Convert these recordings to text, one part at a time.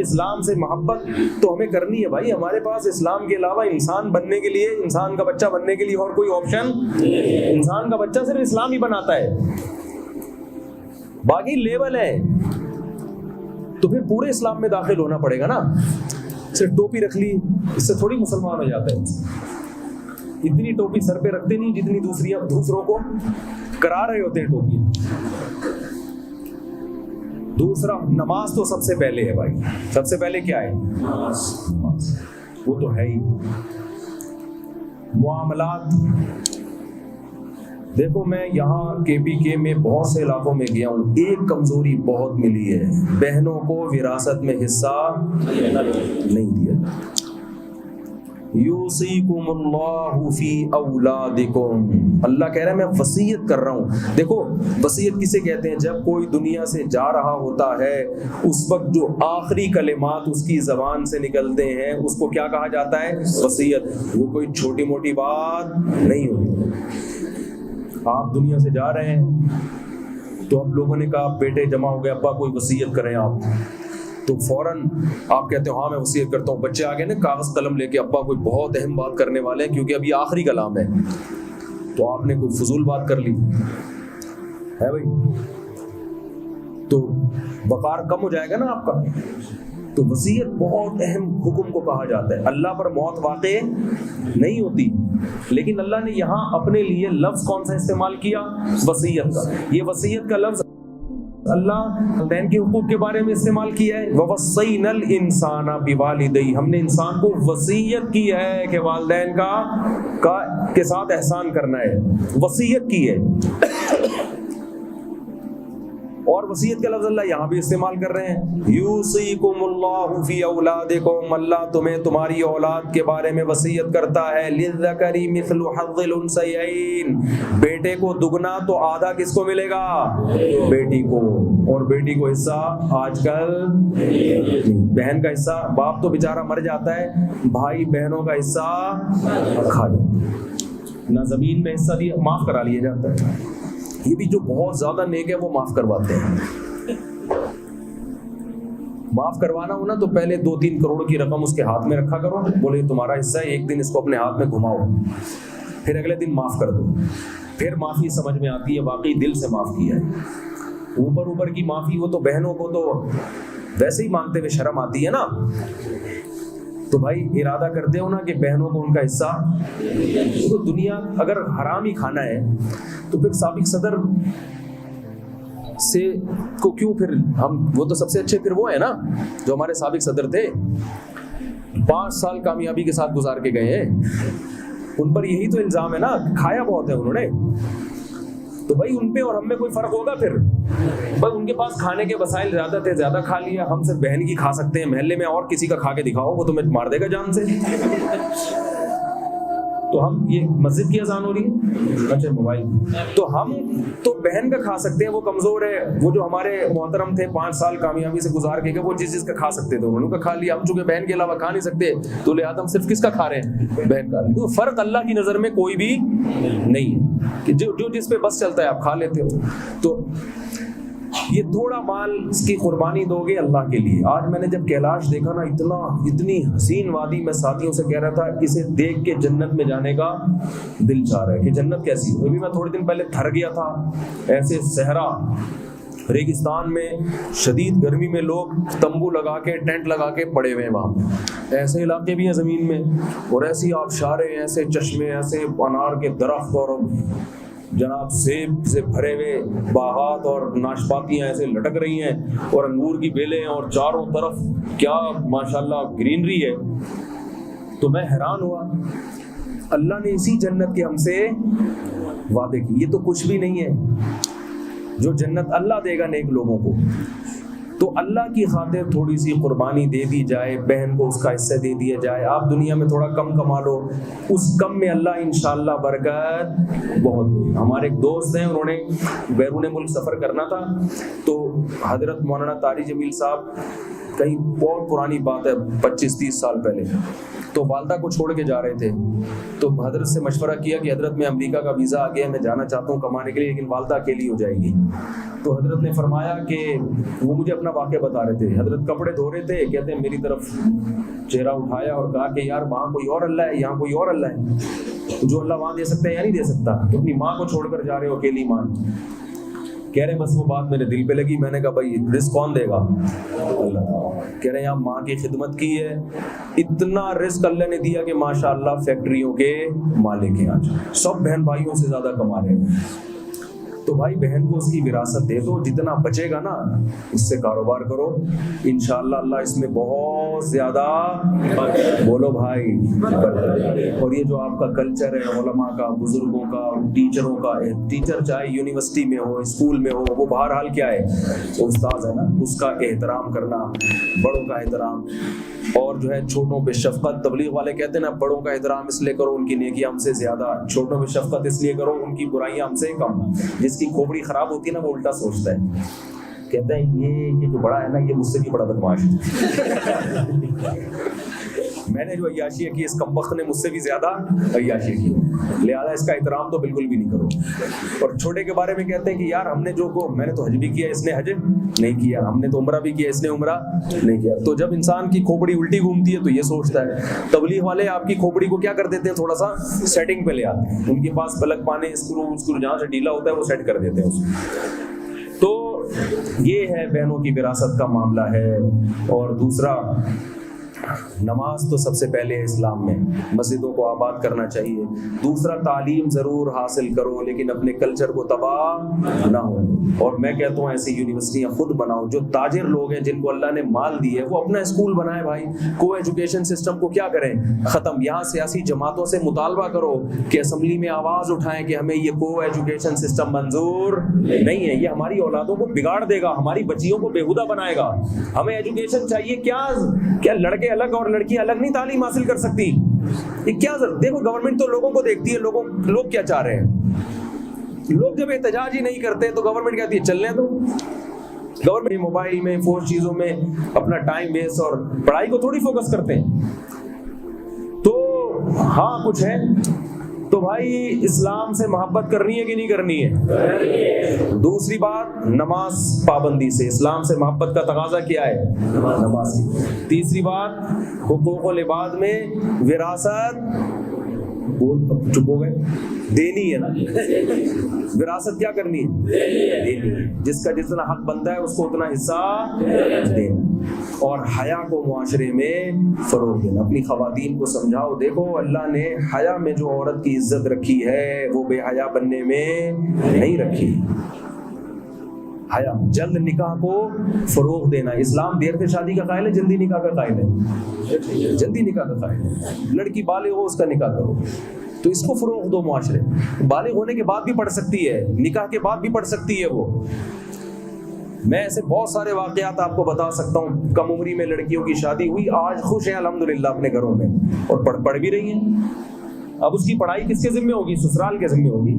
اسلام سے محبت تو ہمیں کرنی ہے بھائی. ہمارے پاس اسلام کے علاوہ انسان بننے کے لیے, انسان کا بچہ بننے کے لیے اور کوئی آپشن, انسان کا بچہ صرف اسلام ہی بناتا ہے, باقی لیول ہے. تو پھر پورے اسلام میں داخل ہونا پڑے گا نا. صرف ٹوپی رکھ لی اس سے تھوڑی مسلمان ہو جاتا ہے. اتنی ٹوپی سر پہ رکھتے نہیں جتنی دوسروں کو کرا رہے ہوتے ہیں ٹوپی. دوسرا, نماز تو سب سے پہلے ہے بھائی. سب سے پہلے کیا ہے؟ وہ تو ہے ہی. معاملات دیکھو, میں یہاں KPK میں بہت سے علاقوں میں گیا ہوں, ایک کمزوری بہت ملی ہے, بہنوں کو وراثت میں حصہ نہیں دیا. یوصیکم اللہ فی اولادکم, اللہ کہہ رہا ہے میں وصیت کر رہا ہوں. دیکھو وصیت کسے کہتے ہیں؟ جب کوئی دنیا سے جا رہا ہوتا ہے اس وقت جو آخری کلمات اس کی زبان سے نکلتے ہیں اس کو کیا کہا جاتا ہے؟ وصیت. وہ کوئی چھوٹی موٹی بات نہیں ہوتی. آپ دنیا سے جا رہے ہیں تو اب لوگوں نے کہا بیٹے جمع ہو گئے, ابا کوئی وصیت کریں آپ, تو فوراً آپ کہتے ہو ہاں میں وصیت کرتا ہوں. بچے آگے نا کاغذ قلم لے کے, ابا کوئی بہت اہم بات کرنے والے ہیں کیونکہ ابھی آخری کلام ہے. تو آپ نے کوئی فضول بات کر لی ہے بھائی, تو وقار کم ہو جائے گا نا آپ کا. تو وصیت بہت اہم حکم کو کہا جاتا ہے. اللہ پر موت واقع نہیں ہوتی, لیکن اللہ نے یہاں اپنے لیے لفظ کون سا استعمال کیا؟ وصیت کا. یہ وصیت کا لفظ اللہ والدین کے حقوق کے بارے میں استعمال کیا ہے. وَوَصَّيْنَا الْإِنسَانَ بِوَالِدَيْهِ, ہم نے انسان کو وصیت کی ہے کہ والدین کے ساتھ احسان کرنا ہے, وصیت کی ہے. اور وصیت کا لفظ اللہ یہاں بھی استعمال کر رہے ہیں. یوصیکم اللہ فی اولادکم, اللہ تمہیں تمہاری اولاد کے بارے میں وصیت کرتا ہے. للذکر مثل حظ الانثیین, بیٹے کو دگنا تو آدھا کس کو ملے گا؟ بیٹی کو. اور بیٹی کو حصہ آج کل بہن کا حصہ, باپ تو بیچارہ مر جاتا ہے, بھائی بہنوں کا حصہ کھا جاتا ہے. نہ زمین میں حصہ دیا, معاف کرا لیا جاتا ہے. یہ بھی جو بہت زیادہ نیک ہے وہ معاف کرواتے ہیں. معاف کروانا ہو نا تو پہلے 2-3 کروڑ کی رقم اس کے ہاتھ میں رکھا کرو, بولے تمہارا حصہ ہے, ایک دن اس کو اپنے ہاتھ میں گھماؤ, پھر اگلے دن معاف کر دو. پھر معافی سمجھ میں آتی ہے واقعی دل سے معاف کیا ہے. اوپر کی معافی وہ تو بہنوں کو تو ویسے ہی مانگتے ہوئے شرم آتی ہے نا. تو بھائی ارادہ کرتے ہو نا کہ بہنوں کو ان کا حصہ, تو دنیا اگر حرام ہی کھانا ہے تو پھر سابق صدر سے کو کیوں پھر ہم, وہ تو سب سے اچھے پھر وہ ہیں نا جو ہمارے سابق صدر تھے, 5 سال کامیابی کے ساتھ گزار کے گئے ہیں. ان پر یہی تو الزام ہے نا, کھایا بہت ہے انہوں نے. تو بھائی ان پہ اور ہم میں کوئی فرق ہوگا پھر؟ بھائی ان کے پاس کھانے کے وسائل زیادہ تھے, زیادہ کھا لیا. ہم صرف بہن کی کھا سکتے ہیں, محلے میں اور کسی کا کھا کے دکھاؤ وہ تمہیں مار دے گا جان سے. تو ہم, یہ مسجد کی اذان ہو رہی ہے, اچھا موبائل, تو ہم تو بہن کا کھا سکتے ہیں, وہ کمزور ہے. وہ جو ہمارے محترم تھے 5 سال کامیابی سے گزار کے گئے, وہ جس کا کھا سکتے تھے انہوں کا کھا لیا. ہم چونکہ بہن کے علاوہ کھا نہیں سکتے تو لہٰذا ہم صرف کس کا کھا رہے ہیں؟ بہن کا. تو فرق اللہ کی نظر میں کوئی بھی نہیں ہے کہ جو جس پہ بس چلتا ہے آپ کھا لیتے ہو. تو یہ تھوڑا مال اس کی قربانی دو گے اللہ کے لیے. آج میں نے جب کیلاش دیکھا نا, اتنی حسین وادی, میں ساتھیوں سے کہہ رہا تھا اسے دیکھ کے جنت میں جانے کا دل چاہ رہا ہے کہ جنت کیسی ہو. ابھی میں تھوڑے دن پہلے تھر گیا تھا, ایسے صحرا ریگستان میں شدید گرمی میں لوگ تمبو لگا کے ٹینٹ لگا کے پڑے ہوئے ہیں وہاں. ایسے علاقے بھی ہیں زمین میں, اور ایسی آبشاریں, ایسے چشمے, ایسے انار کے درخت, اور جناب سیب سے بھرے ہوئے باغات اور ناشپاتیاں ایسے لٹک رہی ہیں, اور انگور کی بیلیں, اور چاروں طرف کیا ماشاءاللہ گرینری ہے. تو میں حیران ہوا, اللہ نے اسی جنت کے ہم سے وعدے کی. یہ تو کچھ بھی نہیں ہے جو جنت اللہ دے گا نیک لوگوں کو. تو اللہ کی خاطر تھوڑی سی قربانی دے دی جائے, بہن کو اس کا حصہ دے دیا جائے. آپ دنیا میں تھوڑا کم کما لو, اس کم میں اللہ انشاءاللہ برکت بہت. ہمارے ایک دوست ہیں, انہوں نے بیرون ملک سفر کرنا تھا, تو حضرت مولانا طاری جمیل صاحب, کہیں بہت پرانی بات ہے 25-30 سال پہلے, تو والدہ کو چھوڑ کے جا رہے تھے. تو حضرت سے مشورہ کیا کہ حضرت میں امریکہ کا ویزا آ گیا ہے, میں جانا چاہتا ہوں کمانے کے لیے, لیکن والدہ اکیلی ہو جائے گی. تو حضرت نے فرمایا کہ وہ مجھے اپنا واقعہ بتا رہے تھے. حضرت کپڑے دھو رہے تھے, کہتے ہیں میری طرف چہرہ اٹھایا اور کہا کہ یار وہاں کوئی اور اللہ ہے, یہاں کوئی اور اللہ ہے, جو اللہ وہاں دے سکتا ہے یا نہیں دے سکتا, تو اپنی ماں کو چھوڑ کر جا رہے ہو, اکیلی ماں. کہہ رہے بس وہ بات میرے دل پہ لگی, میں نے کہا بھائی رزق کون دے گا؟ اللہ. کہہ رہے یہاں ماں کی خدمت کی ہے, اتنا رزق اللہ نے دیا کہ ماشاءاللہ فیکٹریوں کے مالک ہیں, آج سب بہن بھائیوں سے زیادہ کما رہے ہیں. تو بھائی بہن کو اس کی وراثت دے دو, جتنا بچے گا نا اس سے کاروبار کرو, انشاءاللہ اللہ اس میں بہت زیادہ, بولو بھائی. اور یہ جو آپ کا کلچر ہے علماء کا, بزرگوں کا, ٹیچروں کا, ٹیچر چاہے یونیورسٹی میں ہو, اسکول میں ہو, وہ بہرحال کیا ہے, وہ استاذ ہے نا, اس کا احترام کرنا, بڑوں کا احترام, اور جو ہے چھوٹوں پہ شفقت. تبلیغ والے کہتے ہیں نا بڑوں کا احترام اس لیے کرو ان کی نیکیاں ہم سے زیادہ, چھوٹوں پہ شفقت اس لیے کرو ان کی برائیاں ہم سے کم. جس کی کھوپڑی خراب ہوتی ہے نا وہ الٹا سوچتا ہے, کہتا ہے یہ جو بڑا ہے نا یہ مجھ سے بھی بڑا بدماش ہے. میں نے جو عیاشی کی اس کمبخت نے مجھ سے بھی زیادہ عیاشی کی, لہٰذا اس کا احترام تو بالکل بھی نہیں کرو. اور چھوٹے کے بارے میں کہتے ہیں کہ یار ہم نے میں نے تو حج بھی کیا, اس نے حج نہیں کیا, ہم نے تو عمرہ بھی کیا, اس نے عمرہ نہیں کیا. تو جب انسان کی کھوپڑی الٹی گھومتی ہے تو یہ سوچتا ہے. تبلیغ والے آپ کی کھوپڑی کو کیا کر دیتے ہیں, تھوڑا سا سیٹنگ پہ لے آتے ہیں, ان کے پاس پلک پانے اسکرو جہاں سے ڈھیلا ہوتا ہے وہ سیٹ کر دیتے ہیں اس کو. تو یہ ہے بہنوں کی وراثت کا معاملہ ہے. اور دوسرا, نماز تو سب سے پہلے ہے اسلام میں, مسجدوں کو آباد کرنا چاہیے. دوسرا, تعلیم ضرور حاصل کرو لیکن اپنے کلچر کو تباہ نہ ہو. اور میں کہتا ہوں ایسی یونیورسٹیاں خود بناؤ. جو تاجر لوگ ہیں جن کو اللہ نے مال دی ہے وہ اپنا اسکول بنائے بھائی. کو ایجوکیشن سسٹم کو کیا کریں, ختم. یہاں سیاسی جماعتوں سے مطالبہ کرو کہ اسمبلی میں آواز اٹھائیں کہ ہمیں یہ کو ایجوکیشن سسٹم منظور نہیں ہے, یہ ہماری اولادوں کو بگاڑ دے گا, ہماری بچیوں کو بےہودہ بنائے گا. ہمیں ایجوکیشن چاہیے. کیا لڑکے الگ اور لڑکیاں الگ نہیں تعلیم حاصل کر سکتی؟ یہ کیا دیکھو گورنمنٹ تو لوگوں کو دیکھتی ہے, لوگ کیا چاہ رہے ہیں. لوگ جب احتجاج ہی نہیں کرتے تو گورنمنٹ کہتی ہے چلنے دو. گورنمنٹ موبائل میں فوج چیزوں میں اپنا ٹائم ویسٹ اور پڑھائی کو تھوڑی فوکس کرتے ہیں. تو ہاں کچھ ہے. تو بھائی اسلام سے محبت کرنی ہے کہ نہیں کرنی ہے؟ دوسری بات, نماز پابندی سے. اسلام سے محبت کا تقاضا کیا ہے؟ نماز کی. تیسری بات, حقوق العباد میں وراثت, چپ ہو گئے, دینی ہے نا. وراثت کیا کرنی ہے؟ دینی ہے. جس کا جتنا حق بنتا ہے اس کو اتنا حصہ دینا. اور حیا کو معاشرے میں فروغ دینا. اپنی خواتین کو سمجھاؤ, دیکھو اللہ نے حیا میں جو عورت کی عزت رکھی ہے وہ بے حیا بننے میں نہیں رکھی. حیا, جلد نکاح کو فروغ دینا. اسلام دیر سے شادی کا قائل ہے, جلدی نکاح کا قائل ہے. جلدی نکاح کا قائل ہے. لڑکی بالغ ہو اس کا نکاح کرو, تو اس کو فروغ دو معاشرے. بالغ ہونے کے بعد بھی پڑھ سکتی ہے, نکاح کے بعد بھی پڑھ سکتی ہے وہ. میں ایسے بہت سارے واقعات آپ کو بتا سکتا ہوں. کم عمری میں لڑکیوں کی شادی ہوئی, آج خوش ہیں الحمدللہ اپنے گھروں میں, اور پڑھ بھی رہی ہیں. اب اس کی پڑھائی کس کے ذمہ ہوگی؟ سسرال کے ذمہ ہوگی.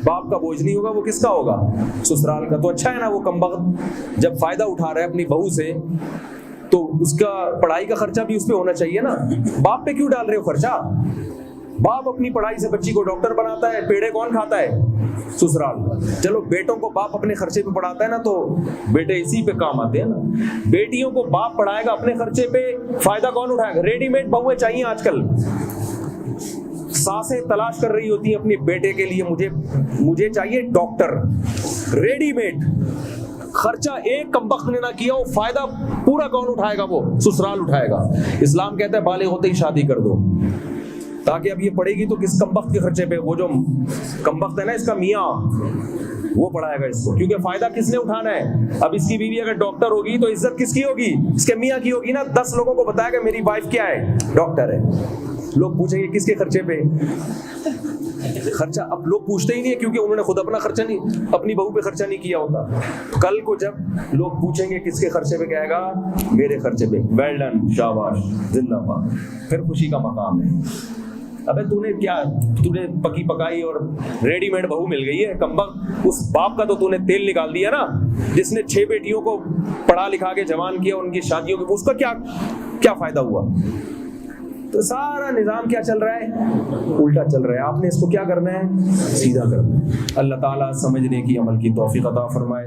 باپ کا بوجھ نہیں ہوگا, وہ کس کا ہوگا؟ سسرال کا. تو اچھا ہے نا, وہ کمبخت جب فائدہ اٹھا رہا ہے اپنی بہو سے تو اس کا پڑھائی کا خرچہ بھی اس پہ ہونا چاہیے نا. باپ پہ کیوں ڈال رہے ہو خرچہ؟ باپ اپنی پڑھائی سے بچی کو ڈاکٹر بناتا ہے, پیڑے کون کھاتا ہے؟ سسرال. چلو بیٹوں کو باپ اپنے خرچے پہ پڑھاتا ہے نا تو بیٹے اسی پہ کام آتے ہیں نا. بیٹیوں کو باپ پڑھائے گا اپنے خرچے پہ, فائدہ کون اٹھائے گا؟ ریڈی میڈ بہویں چاہیے آج کل. ساسیں تلاش کر رہی ہوتی ہیں اپنے بیٹے کے لیے, مجھے چاہیے ڈاکٹر. Ready made. خرچہ ایک کمبخت نے نہ کیا, وہ فائدہ پورا کون اٹھائے گا؟ وہ سسرال اٹھائے گا. اسلام کہتا ہے بالغ ہوتے ہی شادی کر دو, تاکہ اب یہ پڑھے گی تو کس کمبخت کے خرچے پہ؟ وہ جو کمبخت ہے نا اس کا میاں, وہ پڑھائے گا اس کو, کیونکہ فائدہ کس نے اٹھانا ہے. اب اس کی بیوی اگر ڈاکٹر ہوگی تو عزت کس کی ہوگی؟ اس کے میاں کی ہوگی نا. 10 لوگوں کو بتایا کہ میری وائف کیا ہے؟ ڈاکٹر ہے. لوگ پوچھیں گے کس کے خرچے پہ خرچہ؟ اب لوگ پوچھتے ہی نہیں ہے کیونکہ انہوں نے خود اپنا خرچہ نہیں, اپنی بہو پہ خرچہ نہیں کیا ہوتا. کل کو جب لوگ پوچھیں گے کس کے خرچے پہ, کہے گا میرے خرچے پہ. ویل ڈن, شاباش, زندہ باد. پھر خوشی کا مقام ہے. ابے تو نے پکی پکائی اور ریڈی میڈ بہو مل گئی ہے کمبخت. اس باپ کا تو نے تیل نکال دیا نا, جس نے 6 بیٹیوں کو پڑھا لکھا کے جوان کیا, ان کی شادیوں کے, اس کا کیا فائدہ ہوا؟ تو سارا نظام کیا چل رہا ہے؟ الٹا چل رہا ہے. آپ نے اس کو کیا کرنا ہے؟ سیدھا کرنا ہے. اللہ تعالیٰ سمجھنے کی، عمل کی توفیق عطا فرمائے.